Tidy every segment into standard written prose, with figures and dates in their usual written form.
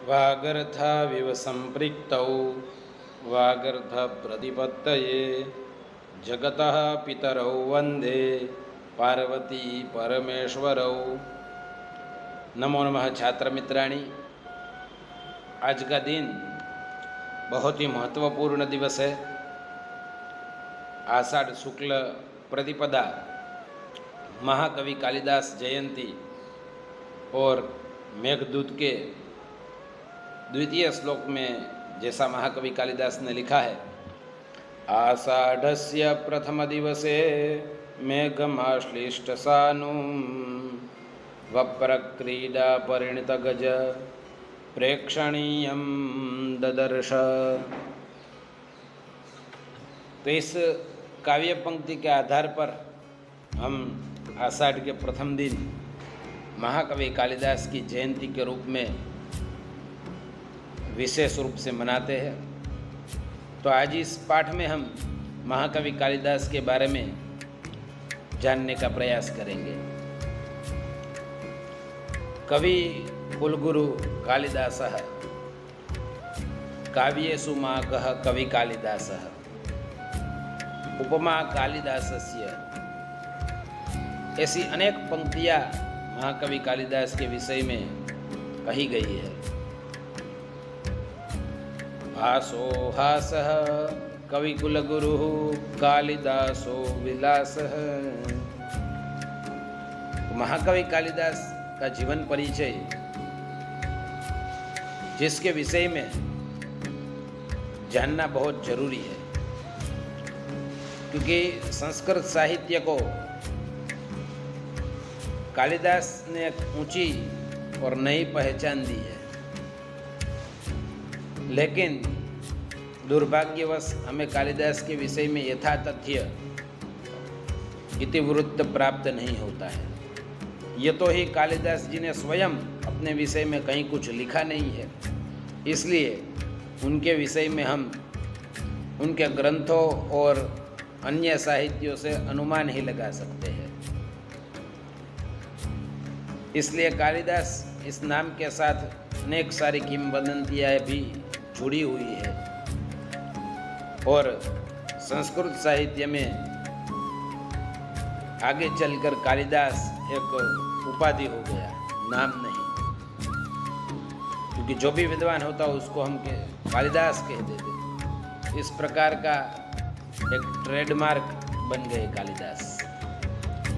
वागर्थाविव सम्पृक्तौ वागर्थप्रतिपत्तये जगतः पितरौ वन्दे पार्वती परमेश्वरौ। नमो नमः छात्र मित्राणी। आज का दिन बहुत ही महत्वपूर्ण दिवस है। आषाढ़ शुक्ल प्रतिपदा, महाकवि कालिदास जयंती और मेघदूत के द्वितीय श्लोक में जैसा महाकवि कालिदास ने लिखा है, आषाढ़स्य प्रथम दिवसे मेघमाश्लिष्ट सानुं वप्रक्रीडा परिणत गज प्रेक्षणीयं ददर्श। तो इस काव्य पंक्ति के आधार पर हम आषाढ़ के प्रथम दिन महाकवि कालिदास की जयंती के रूप में विशेष रूप से मनाते हैं। तो आज इस पाठ में हम महाकवि कालिदास के बारे में जानने का प्रयास करेंगे। कवि कुलगुरु कालिदासः काव्येषु माघः कवि कालिदासः उपमा कालिदासस्य। ऐसी अनेक पंक्तियां महाकवि कालिदास के विषय में कही गई है। भासो हासः कवि कुलगुरुः कालिदासो विलासः। महाकवि कालिदास का जीवन परिचय, जिसके विषय में जानना बहुत जरूरी है, क्योंकि संस्कृत साहित्य को कालिदास ने एक ऊंची और नई पहचान दी है। लेकिन दुर्भाग्यवश हमें कालिदास के विषय में यथा तथ्य इतिवृत्त प्राप्त नहीं होता है। ये तो ही कालिदास जी ने स्वयं अपने विषय में कहीं कुछ लिखा नहीं है, इसलिए उनके विषय में हम उनके ग्रंथों और अन्य साहित्यों से अनुमान ही लगा सकते हैं। इसलिए कालिदास इस नाम के साथ अनेक सारी किंवदंतियाँ भी जुड़ी हुई है और संस्कृत साहित्य में आगे चलकर कालिदास एक उपाधि हो गया, नाम नहीं। क्योंकि जो भी विद्वान होता उसको हम कालिदास कह देते। इस प्रकार का एक ट्रेडमार्क बन गए कालिदास,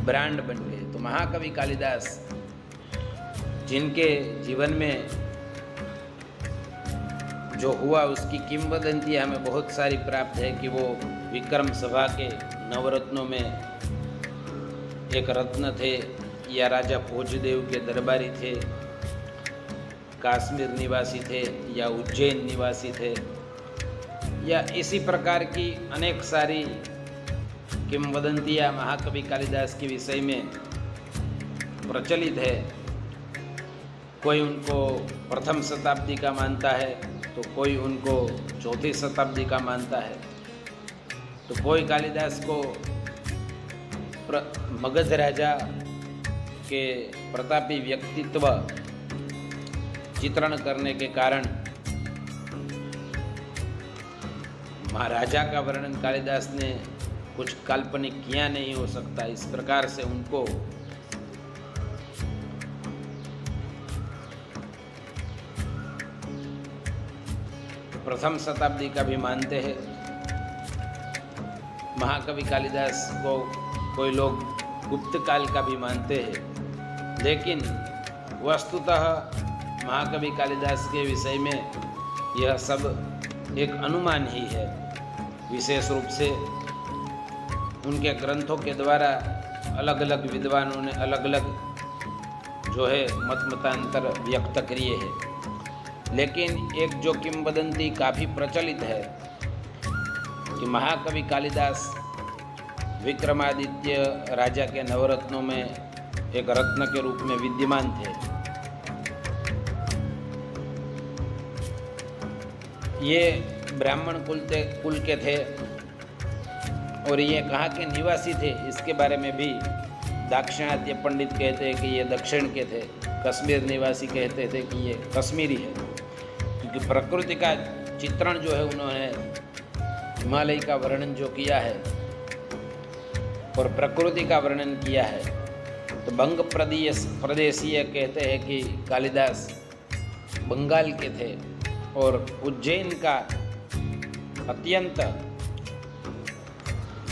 ब्रांड बन गए। तो महाकवि कालिदास, जिनके जीवन में जो हुआ उसकी किंवदंती हमें बहुत सारी प्राप्त है कि वो विक्रम सभा के नवरत्नों में एक रत्न थे, या राजा भोजदेव के दरबारी थे, कश्मीर निवासी थे, या उज्जैन निवासी थे, या इसी प्रकार की अनेक सारी किंवदंतियाँ महाकवि कालिदास के विषय में प्रचलित है। कोई उनको प्रथम शताब्दी का मानता है, तो कोई उनको चौथी शताब्दी का मानता है, तो कोई कालिदास को मगध राजा के प्रतापी व्यक्तित्व चित्रण करने के कारण महाराजा का वर्णन कालिदास ने कुछ काल्पनिक किया नहीं हो सकता, इस प्रकार से उनको प्रथम शताब्दी का भी मानते हैं। महाकवि कालिदास को कोई लोग गुप्त काल का भी मानते हैं। लेकिन वस्तुतः महाकवि कालिदास के विषय में यह सब एक अनुमान ही है। विशेष रूप से उनके ग्रंथों के द्वारा अलग अलग विद्वानों ने अलग अलग जो है मतांतर व्यक्त किए हैं। लेकिन एक जो किंवदंती काफ़ी प्रचलित है कि महाकवि कालिदास विक्रमादित्य राजा के नवरत्नों में एक रत्न के रूप में विद्यमान थे। ये ब्राह्मण कुल के थे और ये कहाँ के निवासी थे, इसके बारे में भी दाक्षिणात्य पंडित कहते हैं कि ये दक्षिण के थे, कश्मीर निवासी कहते थे कि ये कश्मीरी है। क्योंकि प्रकृति का चित्रण जो है उन्होंने हिमालय का वर्णन जो किया है और प्रकृति का वर्णन किया है, तो बंग प्रदेशीय कहते हैं कि कालिदास बंगाल के थे और उज्जैन का अत्यंत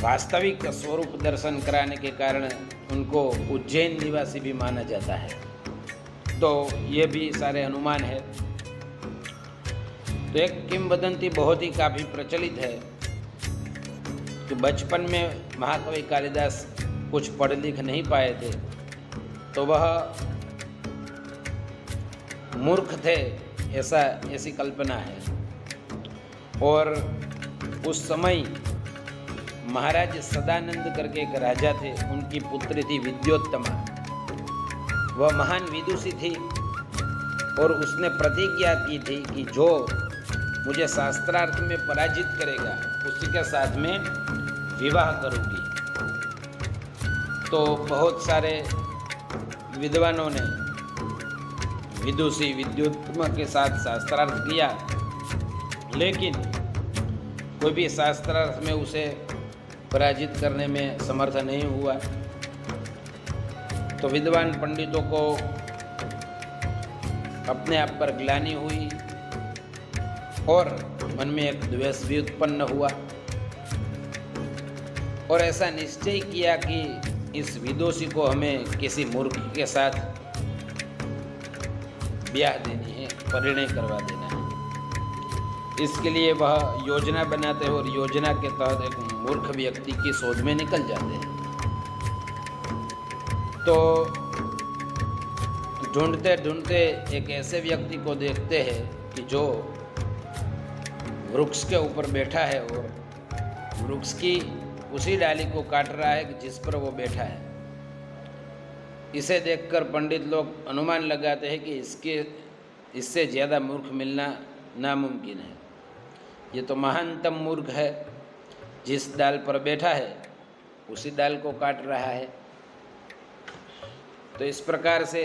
वास्तविक स्वरूप दर्शन कराने के कारण उनको उज्जैन निवासी भी माना जाता है। तो ये भी सारे अनुमान है। तो एक किंवदंती बहुत ही काफ़ी प्रचलित है कि बचपन में महाकवि कालिदास कुछ पढ़ लिख नहीं पाए थे, तो वह मूर्ख थे, ऐसी कल्पना है। और उस समय महाराज सदानंद करके एक राजा थे, उनकी पुत्री थी विद्योत्तमा। वह महान विदुषी थी और उसने प्रतिज्ञा की थी कि जो मुझे शास्त्रार्थ में पराजित करेगा उसी के साथ में विवाह करूंगी। तो बहुत सारे विद्वानों ने विदुषी विद्योत्तमा के साथ शास्त्रार्थ किया, लेकिन कोई भी शास्त्रार्थ में उसे पराजित करने में समर्थ नहीं हुआ। तो विद्वान पंडितों को अपने आप पर ग्लानि हुई और मन में एक द्वेष भी उत्पन्न हुआ और ऐसा निश्चय किया कि इस विदुषी को हमें किसी मूर्ख के साथ ब्याह देनी है, परिणय करवा देना है। इसके लिए वह योजना बनाते हैं और योजना के तहत एक मूर्ख व्यक्ति की शोध में निकल जाते हैं। तो ढूंढते ढूंढते एक ऐसे व्यक्ति को देखते हैं कि जो वृक्ष के ऊपर बैठा है और वृक्ष की उसी डाली को काट रहा है जिस पर वो बैठा है। इसे देखकर पंडित लोग अनुमान लगाते हैं कि इससे ज़्यादा मूर्ख मिलना नामुमकिन है। ये तो महानतम मूर्ख है, जिस डाल पर बैठा है उसी डाल को काट रहा है। तो इस प्रकार से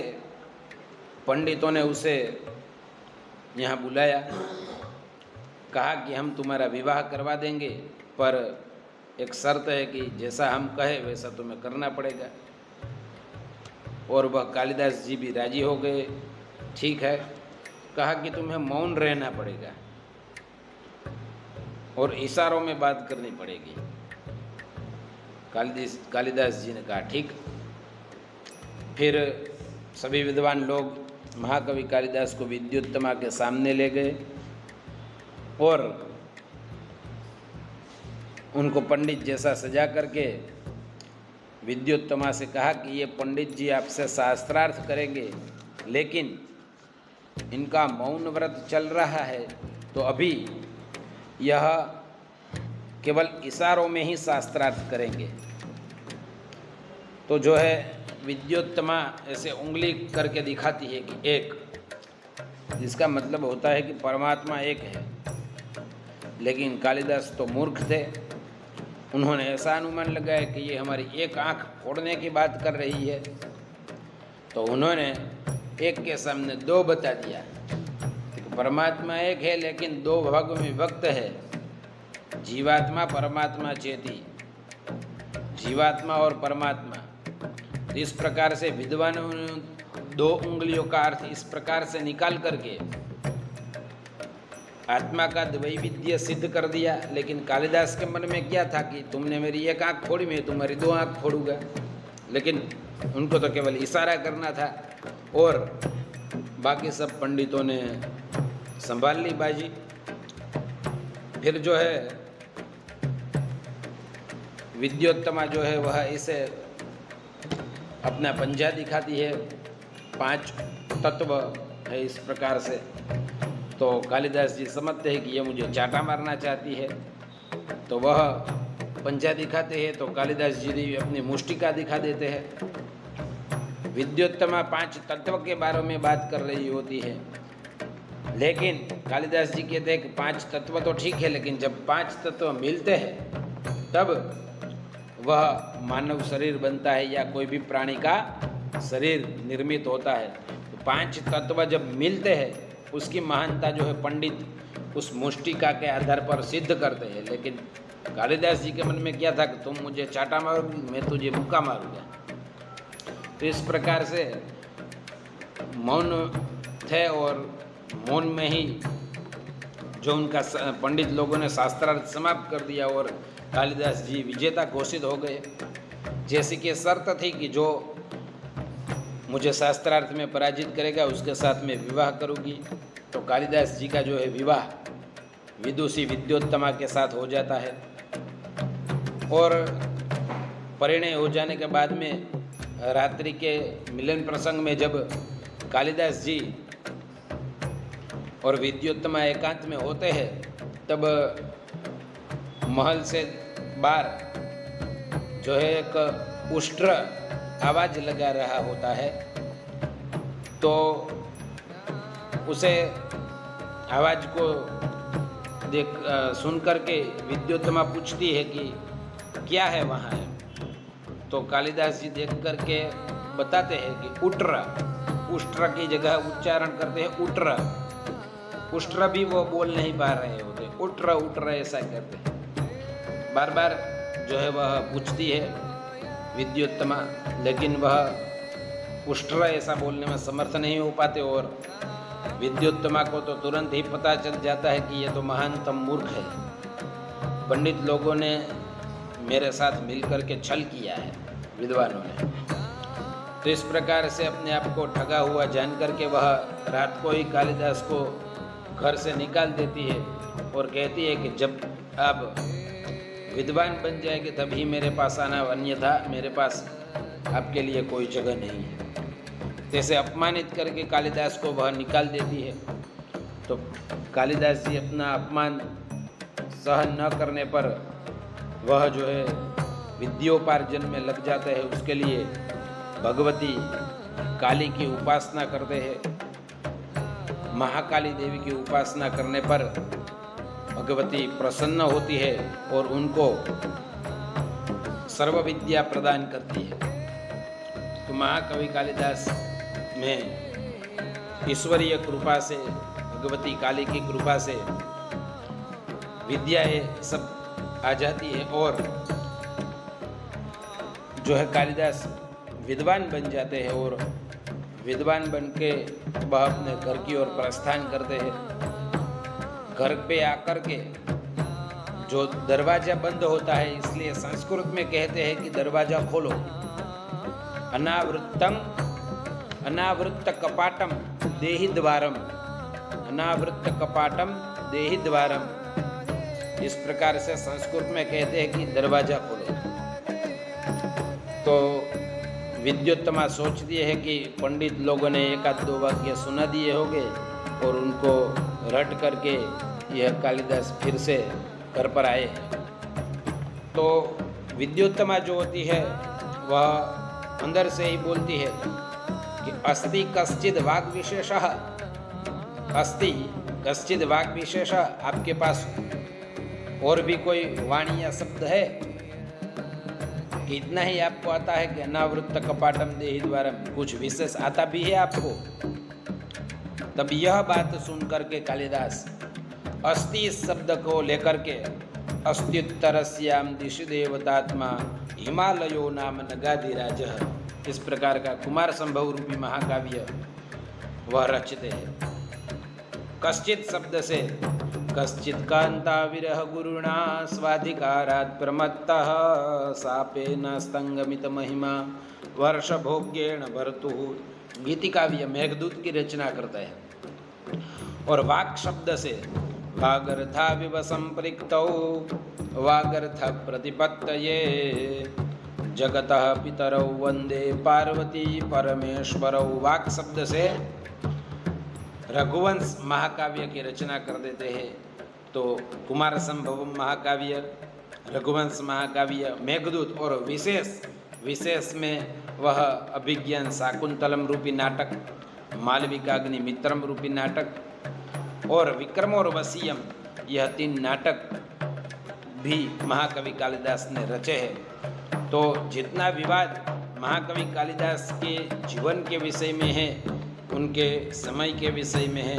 पंडितों ने उसे यहाँ बुलाया, कहा कि हम तुम्हारा विवाह करवा देंगे, पर एक शर्त है कि जैसा हम कहे वैसा तुम्हें करना पड़ेगा। और वह कालिदास जी भी राजी हो गए। ठीक है, कहा कि तुम्हें मौन रहना पड़ेगा और इशारों में बात करनी पड़ेगी। कालिदास जी ने कहा ठीक। फिर सभी विद्वान लोग महाकवि कालिदास को विद्योत्तमा के सामने ले गए और उनको पंडित जैसा सजा करके विद्योत्तमा से कहा कि ये पंडित जी आपसे शास्त्रार्थ करेंगे, लेकिन इनका मौन व्रत चल रहा है, तो अभी यह केवल इशारों में ही शास्त्रार्थ करेंगे। तो जो है विद्योत्तमा ऐसे उंगली करके दिखाती है कि एक, जिसका मतलब होता है कि परमात्मा एक है। लेकिन कालिदास तो मूर्ख थे, उन्होंने ऐसा अनुमान लगाया कि ये हमारी एक आंख फोड़ने की बात कर रही है। तो उन्होंने एक के सामने दो बता दिया। परमात्मा एक है लेकिन दो भागों में विभक्त है, जीवात्मा परमात्मा चेती, जीवात्मा और परमात्मा। इस प्रकार से विद्वानों ने दो उंगलियों का अर्थ इस प्रकार से निकाल करके आत्मा का द्वैविध्य सिद्ध कर दिया। लेकिन कालिदास के मन में क्या था कि तुमने मेरी एक आंख फोड़ी, मैं तुम्हारी दो आंख फोड़ूंगा। लेकिन उनको तो केवल इशारा करना था और बाकी सब पंडितों ने संभाल ली बाजी। फिर जो है विद्योत्तमा जो है वह इसे अपना पंजा दिखाती है, 5 तत्व है इस प्रकार से। तो कालिदास जी समझते हैं कि ये मुझे चाटा मारना चाहती है, तो वह पंजा दिखाते हैं। तो कालिदास जी भी अपनी मुष्टिका दिखा देते हैं। विद्योत्तमा 5 तत्व के बारे में बात कर रही होती है, लेकिन कालिदास जी कहते हैं कि 5 तत्व तो ठीक है, लेकिन जब 5 तत्व मिलते हैं तब वह मानव शरीर बनता है या कोई भी प्राणी का शरीर निर्मित होता है। तो 5 तत्व जब मिलते हैं उसकी महानता जो है पंडित उस मुष्टिका के आधार पर सिद्ध करते हैं। लेकिन कालिदास जी के मन में क्या था कि तुम मुझे चाटा मारोगी, मैं तुझे मुक्का मारूंगा। तो इस प्रकार से मौन थे और मौन में ही जो उनका पंडित लोगों ने शास्त्रार्थ समाप्त कर दिया और कालिदास जी विजेता घोषित हो गए। जैसी कि शर्त थी कि जो मुझे शास्त्रार्थ में पराजित करेगा उसके साथ में विवाह करूंगी। तो कालिदास जी का जो है विवाह विदुषी विद्योत्तमा के साथ हो जाता है और परिणय हो जाने के बाद में रात्रि के मिलन प्रसंग में जब कालिदास जी और विद्योत्तमा एकांत में होते हैं तब महल से बाहर जो है एक उष्ट्र आवाज लगा रहा होता है। तो उसे आवाज को सुन करके विद्योत्तमा पूछती है कि क्या है वहाँ है। तो कालिदास जी देख करके बताते हैं कि उष्ट्र की जगह उच्चारण करते हैं उट्र। उष्ट्र भी वो बोल नहीं पा रहे होते, उट्र ऐसा करते हैं। बार बार जो है वह पूछती है विद्योत्तमा, लेकिन वह उष्ट्र ऐसा बोलने में समर्थ नहीं हो पाते और विद्योत्तमा को तो तुरंत ही पता चल जाता है कि यह तो महानतम मूर्ख है। पंडित लोगों ने मेरे साथ मिलकर के छल किया है विद्वानों ने। तो इस प्रकार से अपने आप को ठगा हुआ जान करके वह रात को ही कालिदास को घर से निकाल देती है और कहती है कि जब आप विद्वान बन जाएंगे तभी मेरे पास आना, अन्यथा मेरे पास आपके लिए कोई जगह नहीं है। जैसे अपमानित करके कालिदास को वह निकाल देती है। तो कालिदास जी अपना अपमान सहन न करने पर वह जो है विद्योपार्जन में लग जाते हैं। उसके लिए भगवती काली की उपासना करते हैं। महाकाली देवी की उपासना करने पर भगवती प्रसन्न होती है और उनको सर्व विद्या प्रदान करती है। तो महाकवि कालिदास में ईश्वरीय कृपा से, भगवती काली की कृपा से विद्याएं सब आ जाती है और जो है कालिदास विद्वान बन जाते हैं और विद्वान बन के वह अपने घर की ओर प्रस्थान करते हैं। घर पे आकर के जो दरवाजा बंद होता है, इसलिए संस्कृत में कहते हैं कि दरवाजा खोलो। अनावृत्त कपाटम देहि द्वारम, अनावृत्त कपाटम देहि द्वारम। इस प्रकार से संस्कृत में कहते हैं कि दरवाजा खोलो। तो विद्योत्तमा सोचती है कि पंडित लोगों ने एक आध दो वाक्य सुना दिए होंगे और उनको रट करके यह कालिदास फिर से घर पर आए। तो विद्योत्तमा जो होती है वह अंदर से ही बोलती है कि अस्ति कश्चिद वाग विशेषः, अस्ति कश्चिद वाग विशेषः, आपके पास और भी कोई वाणी या शब्द है कि इतना ही आपको आता है कि अनावृत्त कपाटम देहि द्वारम, कुछ विशेष आता भी है आपको? तब यह बात सुन करके कालिदास अस्ति इस शब्द को लेकर के अस्त्युत्तरस्याम दिशि देवतात्मा हिमालयो नाम नगाधिराजः, इस प्रकार का कुमार संभव रूपी महाकाव्य वह रचते हैं। कश्चित शब्द से कश्चित कांता विरह गुरुणा स्वाधिकारात् प्रमत्तः सापेन स्तंगमित महिमा वर्ष भोग्येण भर्तुः, गीति काव्य मेघदूत की रचना करता है। और वाक् शब्द से वागर्था विव संपृक्तौ वागर्थ प्रतिपत्तये जगतः पितरौ वंदे पार्वती परमेश्वरौ। वाक् शब्द से रघुवंश महाकाव्य की रचना कर देते हैं। तो कुमार संभवम महाकाव्य, रघुवंश महाकाव्य, मेघदूत और विशेष में वह अभिज्ञान शाकुंतलम रूपी नाटक, मालविकाग्नि मित्रम रूपी नाटक और विक्रम और वसीयम, यह 3 नाटक भी महाकवि कालिदास ने रचे हैं। तो जितना विवाद महाकवि कालिदास के जीवन के विषय में है, उनके समय के विषय में है,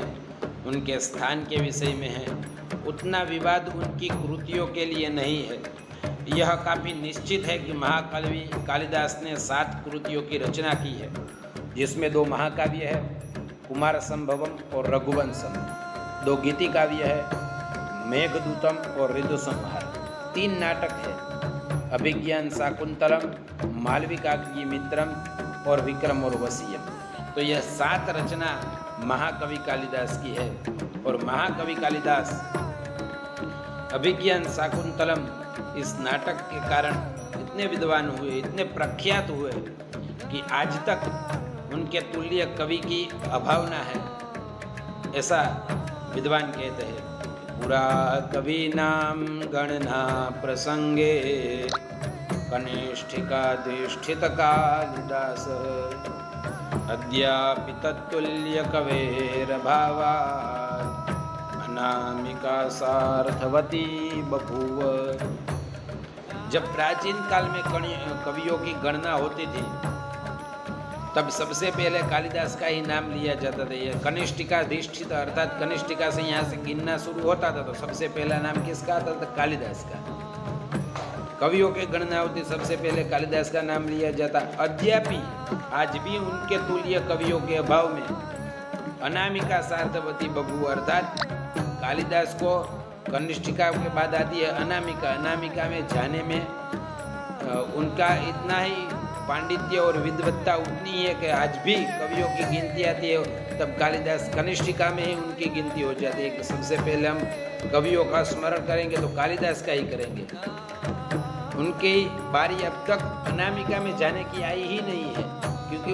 उनके स्थान के विषय में है, उतना विवाद उनकी कृतियों के लिए नहीं है। यह काफ़ी निश्चित है कि महाकवि कालिदास ने 7 कृतियों की रचना की है, जिसमें 2 महाकाव्य है, कुमार संभवम और रघुवंशम, 2 गीति काव्य है, मेघदूतम और ऋतुसंहार, 3 नाटक है, अभिज्ञान शाकुंतलम, मालविकाग्निमित्रम और विक्रम और वसीयम। तो यह 7 रचना महाकवि कालिदास की है। और महाकवि कालिदास अभिज्ञान शाकुंतलम इस नाटक के कारण इतने विद्वान हुए, इतने प्रख्यात हुए कि आज तक उनके तुल्य कवि की अभावना है, ऐसा विद्वान कहते हैं। पुरा कवि नाम गणना प्रसंगे कनिष्ठिकाधिष्ठित कालिदास अद्यापि तत्तुल्य कवेरभावात् अनामिका सार्थवती बभूव। जब प्राचीन काल में कवियों की गणना होती थी, तब सबसे पहले कालिदास का ही नाम लिया जाता था। यह कनिष्ठिकाधिष्ठित, अर्थात कनिष्ठिका से यहाँ से गिनना शुरू होता था, तो सबसे पहला नाम किसका आता था? कालिदास का। कवियों की गणना होती, सबसे पहले कालिदास का नाम लिया जाता। अद्यापि आज भी उनके तुल्य कवियों के अभाव में अनामिका सार्थवती बभू, अर्थात कालिदास को कनिष्ठिका के बाद आती है अनामिका। अनामिका में जाने में उनका इतना ही पांडित्य और विद्वत्ता उतनी है कि आज भी कवियों की गिनती आती है, तब कालिदास कनिष्ठिका में ही उनकी गिनती हो जाती है कि सबसे पहले हम कवियों का स्मरण करेंगे तो कालिदास का ही करेंगे। उनकी बारी अब तक अनामिका में जाने की आई ही नहीं है, क्योंकि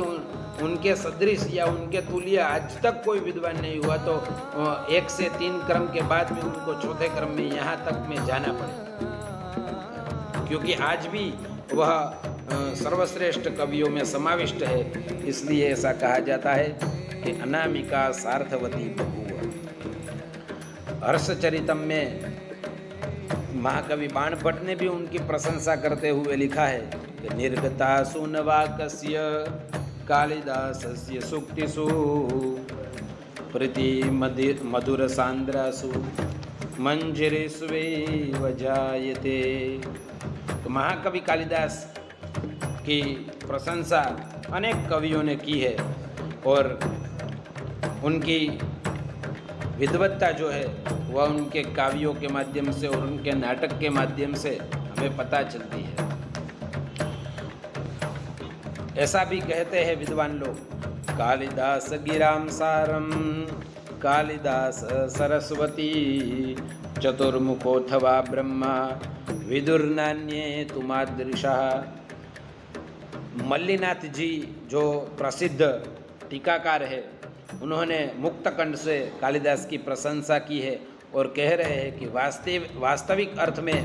उनके सदृश या उनके तुल्य आज तक कोई विद्वान नहीं हुआ। तो 1 से 3 क्रम के बाद में उनको चौथे क्रम में यहाँ तक में जाना पड़े, क्योंकि आज भी वह सर्वश्रेष्ठ कवियों में समाविष्ट है। इसलिए ऐसा कहा जाता है कि अनामिका सार्थवती बभूव। हर्षचरितम में महाकवि बाण भट्ट ने भी उनकी प्रशंसा करते हुए लिखा है कि निर्गता सुनवाकस्य कालिदासस्य सूक्तिषु प्रीति मधुर सांद्रासु मंजरीष्वेव जायते। तो महाकवि कालिदास की प्रशंसा अनेक कवियों ने की है और उनकी विद्वत्ता जो है वह उनके काव्यों के माध्यम से और उनके नाटक के माध्यम से हमें पता चलती है। ऐसा भी कहते हैं विद्वान लोग, कालिदास गिराम सारम कालिदास सरस्वती चतुर्मुखोऽथवा ब्रह्मा विदुर्नान्ये तुमादृशा। मल्लिनाथ जी जो प्रसिद्ध टीकाकार है, उन्होंने मुक्तकंड से कालिदास की प्रशंसा की है और कह रहे हैं कि वास्तविक अर्थ में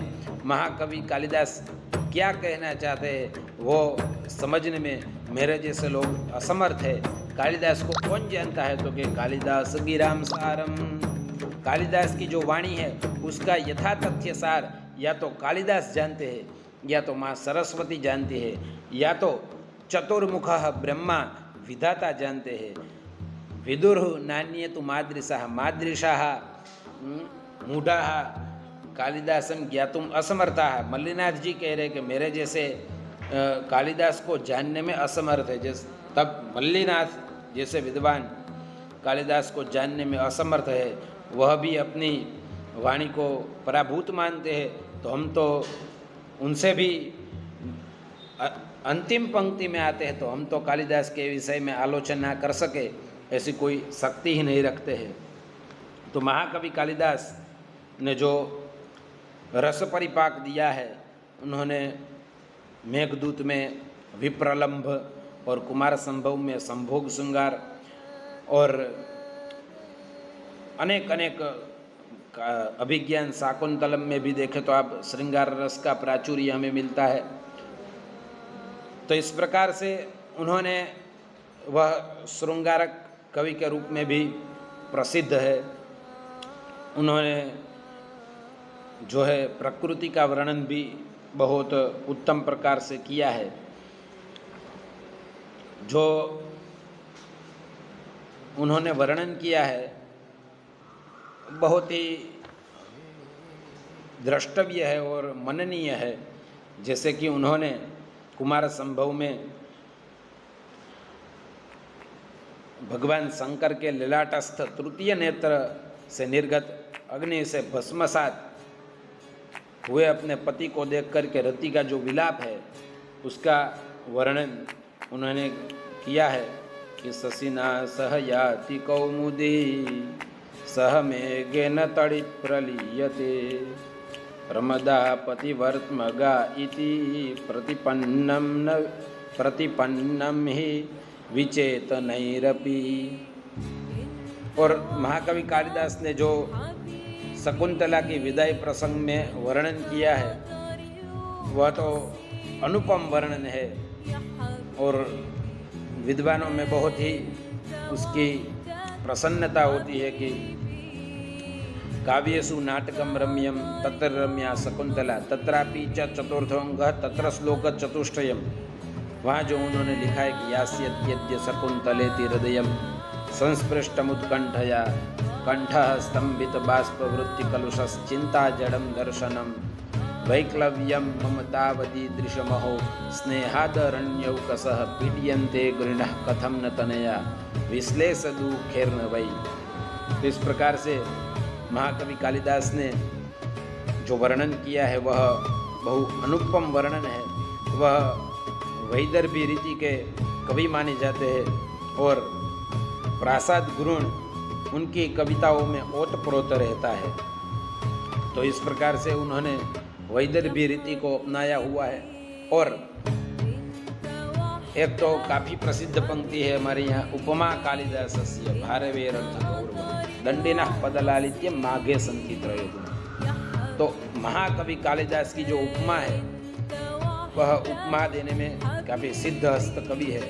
महाकवि कालिदास क्या कहना चाहते हैं वो समझने में मेरे जैसे लोग असमर्थ है। कालिदास को कौन जानता है? तो कि कालिदास गिराम सारम, कालिदास की जो वाणी है उसका यथा तथ्य सार या तो कालिदास जानते हैं, या तो माँ सरस्वती जानती है, या तो चतुर्मुख ब्रह्मा विधाता जानते हैं। विदुर नान्य तो मादृशा, मादृशा मूढ़ा कालिदासम ज्ञातुम असमर्था। मल्लिनाथ जी कह रहे कि मेरे जैसे कालिदास को जानने में असमर्थ है। तब मल्लिनाथ जैसे विद्वान कालिदास को जानने में असमर्थ है, वह भी अपनी वाणी को पराभूत मानते हैं, तो हम तो उनसे भी अंतिम पंक्ति में आते हैं, तो हम तो कालिदास के विषय में आलोचना कर सके ऐसी कोई शक्ति ही नहीं रखते हैं। तो महाकवि कालिदास ने जो रस परिपाक दिया है, उन्होंने मेघदूत में विप्रलंभ और कुमार संभव में संभोग श्रृंगार और अनेक अनेक अभिज्ञान शाकुंतलम में भी देखें तो आप श्रृंगार रस का प्राचुर्य हमें मिलता है। तो इस प्रकार से उन्होंने वह श्रृंगारक कवि के रूप में भी प्रसिद्ध है। उन्होंने जो है प्रकृति का वर्णन भी बहुत उत्तम प्रकार से किया है। जो उन्होंने वर्णन किया है बहुत ही द्रष्टव्य है और मननीय है। जैसे कि उन्होंने कुमार संभव में भगवान शंकर के ललाटस्थ तृतीय नेत्र से निर्गत अग्नि से भस्मसात हुए अपने पति को देख करके रति का जो विलाप है उसका वर्णन उन्होंने किया है कि ससिना सह याति कौमुदी सह मेघेन तड़ि प्रलीयते प्रमदा पतिवर्त्मगा इति प्रतिपन्नम ही विचेतनैरपि। और महाकवि कालिदास ने जो शकुंतला की विदाई प्रसंग में वर्णन किया है वह तो अनुपम वर्णन है और विद्वानों में बहुत ही उसकी प्रसन्नता होती है कि काव्येषु नाटकम रम्यम तत्र रम्या शकुंतला तत्रापि च चतुर्थोऽङ्गः तत्र श्लोक चतुष्टयम्। वहाँ जो उन्होंने लिखा है कि यास्यद्य शकुंतलेति हृदयं संस्पृष्टमुत्कण्ठया कंठः स्तंभित बाष्पवृत्ति कलुषश्चिंता जडं दर्शनम वैक्लव्यं ममतावदीदृशमहो स्नेहादरण्यौकसः पीड्यन्ते गृणः कथं न तनया विश्लेषदुःखेर्न वै। तो इस प्रकार से महाकवि कालिदास ने जो वर्णन किया है वह बहु अनुपम वर्णन है। वह वैदर्भी रीति के कवि माने जाते हैं और प्रासाद गुरुण उनकी कविताओं में ओतप्रोत रहता है। तो इस प्रकार से उन्होंने वैदर्भी रीति को अपनाया हुआ है। और एक तो काफ़ी प्रसिद्ध पंक्ति है हमारे यहाँ, उपमा कालिदासस्य भारवेरर्थ गौरवम् दंडिनः पदलालित्यं माघे सन्ति त्रयोगुणम्। तो महाकवि कालिदास की जो उपमा है वह उपमा देने में काफ़ी सिद्ध हस्त कवि है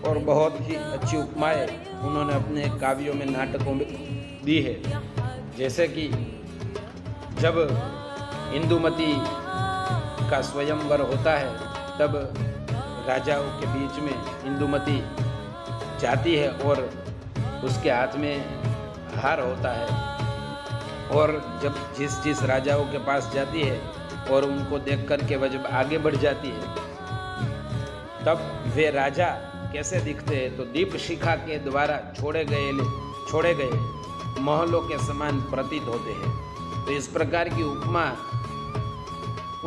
और बहुत ही अच्छी उपमाएं उन्होंने अपने काव्यों में नाटकों में दी है। जैसे कि जब इंदुमती का स्वयंवर होता है तब राजाओं के बीच में इंदुमती जाती है और उसके हाथ में हार होता है और जब जिस राजाओं के पास जाती है और उनको देख करके वह जब आगे बढ़ जाती है तब वे राजा कैसे दिखते हैं तो दीप शिखा के द्वारा छोड़े गए महलों के समान प्रतीत होते हैं। तो इस प्रकार की उपमा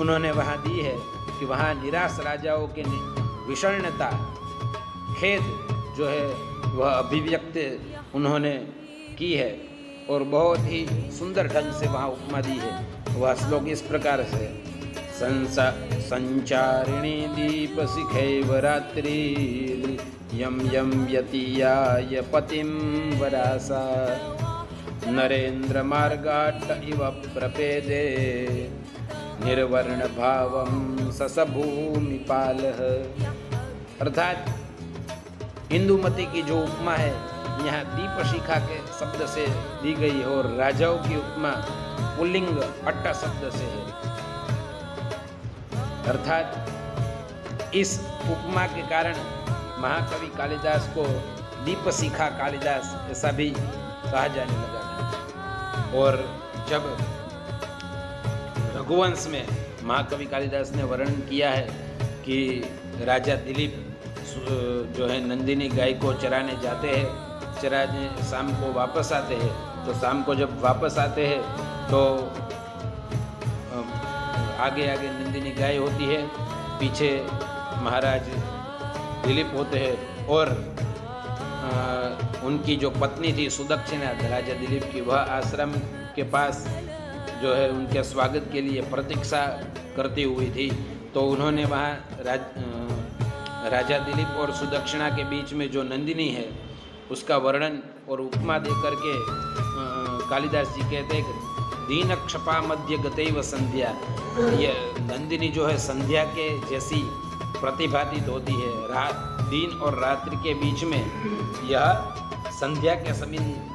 उन्होंने वहाँ दी है कि वहाँ निराश राजाओं के विषण्णता खेद जो है वह अभिव्यक्त उन्होंने की है और बहुत ही सुंदर ढंग से वहाँ उपमा दी है। वह श्लोक इस प्रकार से संचारिणी दीप शिखैव रात्रि यम यम व्यतीयाय पतिं वरासा नरेंद्र मार्गाट इव प्रपेदे निर्वर्ण भावं ससभूमिपालः। अर्थात इंदुमती की जो उपमा है यहाँ दीप शिखा के शब्द से दी गई है और राजाओं की उपमा पुल्लिंग अट्ट शब्द से है। अर्थात इस उपमा के कारण महाकवि कालिदास को दीप शिखा कालिदास ऐसा भी कहा जाने लगा था। और जब रघुवंश में महाकवि कालिदास ने वर्णन किया है कि राजा दिलीप जो है नंदिनी गाय को चराने जाते हैं, चराने शाम को वापस आते हैं। तो शाम को जब वापस आते हैं तो आगे आगे नंदिनी गाय होती है, पीछे महाराज दिलीप होते हैं और उनकी जो पत्नी थी सुदक्षिणा राजा दिलीप की, वह आश्रम के पास जो है उनके स्वागत के लिए प्रतीक्षा करती हुई थी। तो उन्होंने वहाँ राजा दिलीप और सुदक्षिणा के बीच में जो नंदिनी है उसका वर्णन और उपमा दे करके कालिदास जी कहते हैं कि दीन क्षपा मध्य गतैव संध्या। ये नंदिनी जो है संध्या के जैसी प्रतिभातीत होती है। दिन और रात्रि के बीच में यह संध्या के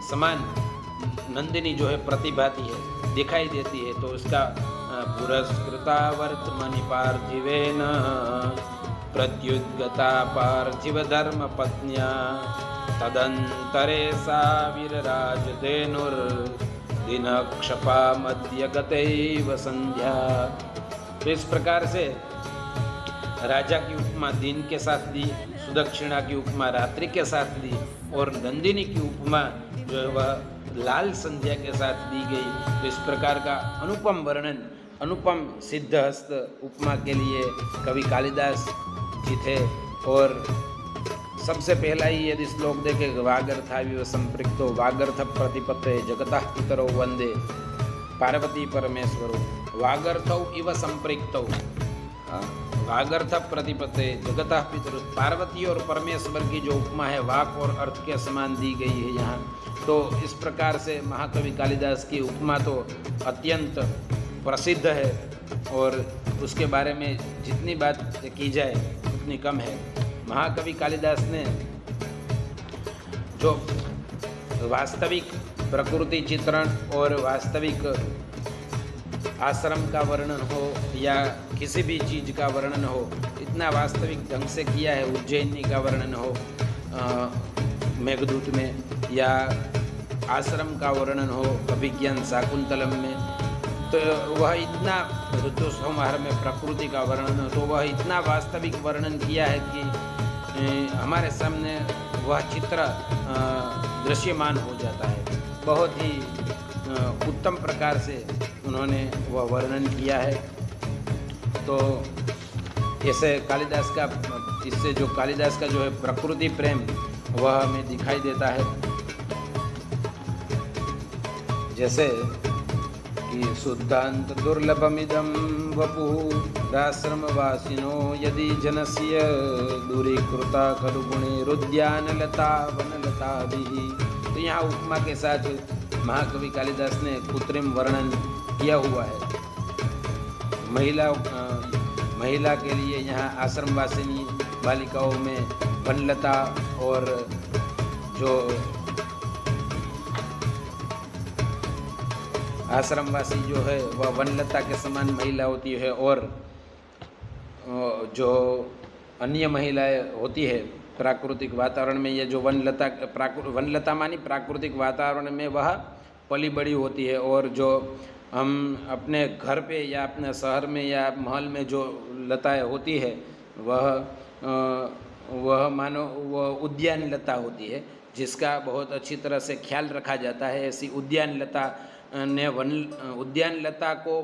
समान नंदिनी जो है प्रतिभाती है, दिखाई देती है। तो उसका पुरस्कृता वर्तमनि पार्थिवेन प्रत्युद्गता पार्थिव धर्म पत्न्या तदंतरे सा वीरराज धेनुर दिन क्षपा मध्य गतैव संध्या। तो इस प्रकार से राजा की उपमा दिन के साथ दी, सुदक्षिणा की उपमा रात्रि के साथ दी, और नंदिनी की उपमा जो है वह लाल संध्या के साथ दी गई। तो इस प्रकार का अनुपम वर्णन, अनुपम सिद्धहस्त उपमा के लिए कवि कालिदास जी थे। और सबसे पहला ही यदि श्लोक देखे, वागर्थाविव संपृक्तो वागर्थ प्रतिपत्ते जगतः पितरो वंदे पार्वती परमेश्वरो। वागर्थौ इव संपृक्तौ, वागर्थ प्रतिपत्ते जगतः पितरो, पार्वती और परमेश्वर की जो उपमा है वाक और अर्थ के समान दी गई है यहाँ। तो इस प्रकार से महाकवि कालिदास की उपमा तो अत्यंत प्रसिद्ध है, और उसके बारे में जितनी बात की जाए उतनी कम है। महाकवि कालिदास ने जो वास्तविक प्रकृति चित्रण और वास्तविक आश्रम का वर्णन हो या किसी भी चीज़ का वर्णन हो, इतना वास्तविक ढंग से किया है। उज्जैनी का वर्णन हो मेघदूत में, या आश्रम का वर्णन हो अभिज्ञान शाकुंतलम में, तो वह इतना ऋतुसंहार में प्रकृति का वर्णन हो, तो वह इतना वास्तविक वर्णन किया है कि हमारे सामने वह चित्र दृश्यमान हो जाता है। बहुत ही उत्तम प्रकार से उन्होंने वह वर्णन किया है। तो ऐसे कालिदास का, इससे जो कालिदास का जो है प्रकृति प्रेम वह हमें दिखाई देता है। जैसे कि शुद्धांत दुर्लभमिदं वपुः आश्रमवासिनो यदि जनस्य दूरीकृता खलु गुणैरुद्यानलता वनलताभिः। तो यहाँ उपमा के साथ महाकवि कालिदास ने कृत्रिम वर्णन किया हुआ है। महिला के लिए यहाँ आश्रमवासिनी बालिकाओं में वनलता, और जो आश्रमवासी जो है वह वनलता के समान महिला होती है, और जो अन्य महिलाएं होती है प्राकृतिक वातावरण में, ये जो वनलता मानी प्राकृतिक वातावरण में वह पली बड़ी होती है। और जो हम अपने घर पे या अपने शहर में या महल में जो लताएं होती है वह मानो वह उद्यान लता होती है, जिसका बहुत अच्छी तरह से ख्याल रखा जाता है। ऐसी उद्यान लता ने उद्यान लता को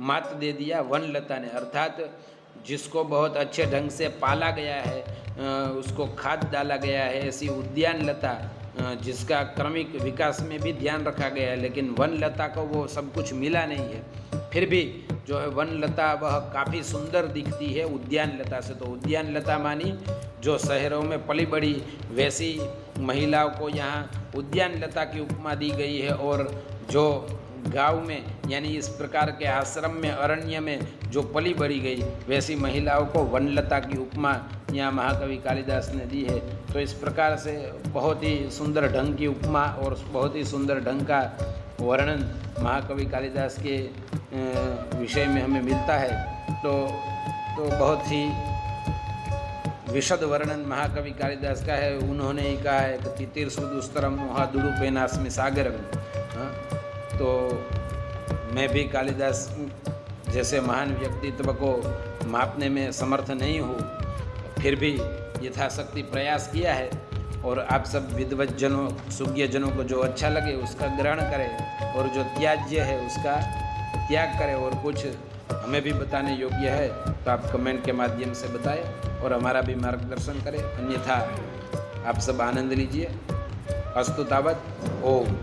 मात दे दिया वनलता ने, अर्थात जिसको बहुत अच्छे ढंग से पाला गया है, उसको खाद डाला गया है, ऐसी उद्यान लता जिसका क्रमिक विकास में भी ध्यान रखा गया है। लेकिन वनलता को वो सब कुछ मिला नहीं है, फिर भी जो है वनलता वह काफ़ी सुंदर दिखती है उद्यान लता से। तो उद्यान लता मानी जो शहरों में पली बड़ी, वैसी महिलाओं को यहाँ उद्यान लता की उपमा दी गई है। और जो गांव में यानी इस प्रकार के आश्रम में, अरण्य में जो पली बढ़ी गई, वैसी महिलाओं को वनलता की उपमा यहाँ महाकवि कालिदास ने दी है। तो इस प्रकार से बहुत ही सुंदर ढंग की उपमा और बहुत ही सुंदर ढंग का वर्णन महाकवि कालिदास के विषय में हमें मिलता है। तो बहुत ही विशद वर्णन महाकवि कालिदास का है। उन्होंने ही कहा है कि तीर्षुदुस्तरम महादुड़ुपेनास्मि सागरम। तो मैं भी कालिदास जैसे महान व्यक्तित्व को मापने में समर्थ नहीं हूँ, फिर भी यथाशक्ति प्रयास किया है। और आप सब विद्वत जनों, सुज्ञ जनों को जो अच्छा लगे उसका ग्रहण करें, और जो त्याज्य है उसका त्याग करें। और कुछ हमें भी बताने योग्य है तो आप कमेंट के माध्यम से बताएं और हमारा भी मार्गदर्शन करें, अन्यथा आप सब आनंद लीजिए। अस्तु तावत्। ओम।